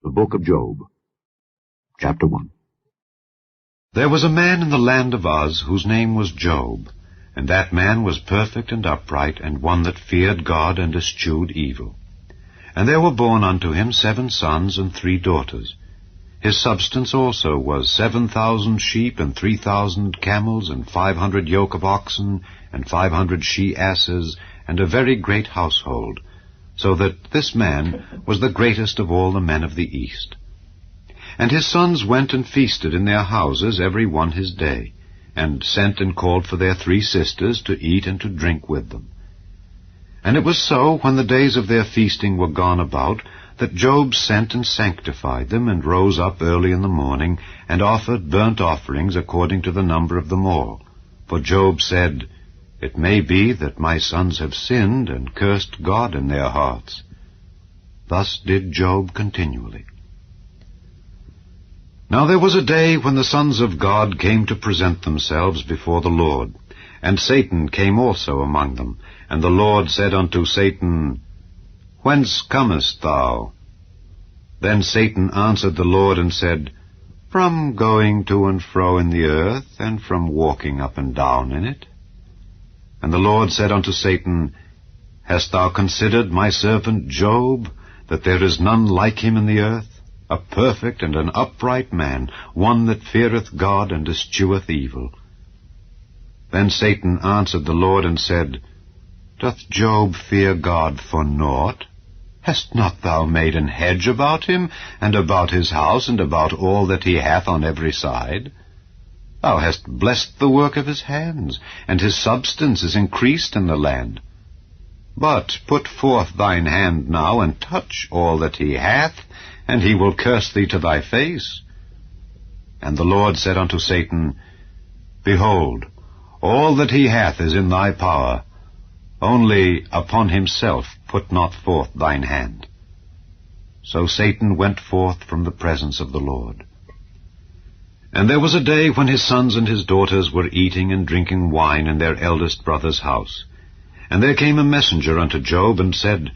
The Book of Job, Chapter 1. There was a man in the land of Uz whose name was Job, and that man was perfect and upright, and one that feared God and eschewed evil. And there were born unto him 7 sons and 3 daughters. His substance also was 7,000 sheep, and 3,000 camels, and 500 yoke of oxen, and 500 she-asses, and a very great household, so that this man was the greatest of all the men of the east. And his sons went and feasted in their houses every one his day, and sent and called for their 3 sisters to eat and to drink with them. And it was so, when the days of their feasting were gone about, that Job sent and sanctified them, and rose up early in the morning, and offered burnt offerings according to the number of them all. For Job said, It may be that my sons have sinned, and cursed God in their hearts. Thus did Job continually. Now there was a day when the sons of God came to present themselves before the Lord, and Satan came also among them. And the Lord said unto Satan, Whence comest thou? Then Satan answered the Lord and said, From going to and fro in the earth, and from walking up and down in it. And the Lord said unto Satan, Hast thou considered my servant Job, that there is none like him in the earth, a perfect and an upright man, one that feareth God and escheweth evil? Then Satan answered the Lord and said, Doth Job fear God for naught? Hast not thou made an hedge about him, and about his house, and about all that he hath on every side? Thou hast blessed the work of his hands, and his substance is increased in the land. But put forth thine hand now, and touch all that he hath, and he will curse thee to thy face. And the Lord said unto Satan, Behold, all that he hath is in thy power, only upon himself put not forth thine hand. So Satan went forth from the presence of the Lord. And there was a day when his sons and his daughters were eating and drinking wine in their eldest brother's house. And there came a messenger unto Job, and said,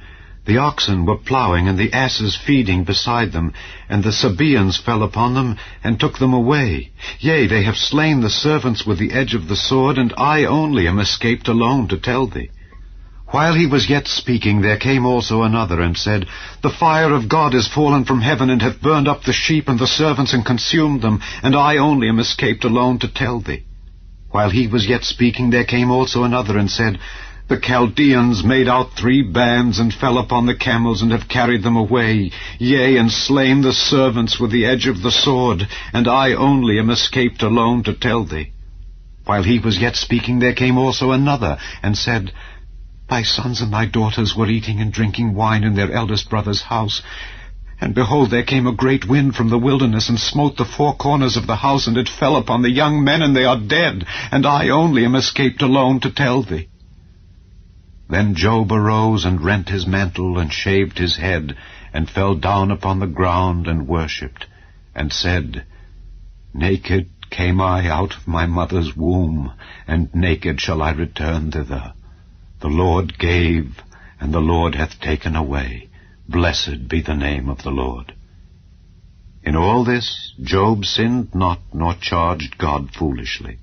The oxen were plowing, and the asses feeding beside them, and the Sabaeans fell upon them, and took them away. Yea, they have slain the servants with the edge of the sword, and I only am escaped alone to tell thee. While he was yet speaking, there came also another, and said, The fire of God is fallen from heaven, and hath burned up the sheep and the servants, and consumed them, and I only am escaped alone to tell thee. While he was yet speaking, there came also another, and said, The Chaldeans made out 3 bands, and fell upon the camels, and have carried them away, yea, and slain the servants with the edge of the sword, and I only am escaped alone to tell thee. While he was yet speaking, there came also another, and said, Thy sons and thy daughters were eating and drinking wine in their eldest brother's house. And behold, there came a great wind from the wilderness, and smote the 4 corners of the house, and it fell upon the young men, and they are dead, and I only am escaped alone to tell thee. Then Job arose, and rent his mantle, and shaved his head, and fell down upon the ground, and worshipped, and said, Naked came I out of my mother's womb, and naked shall I return thither. The Lord gave, and the Lord hath taken away. Blessed be the name of the Lord. In all this Job sinned not, nor charged God foolishly.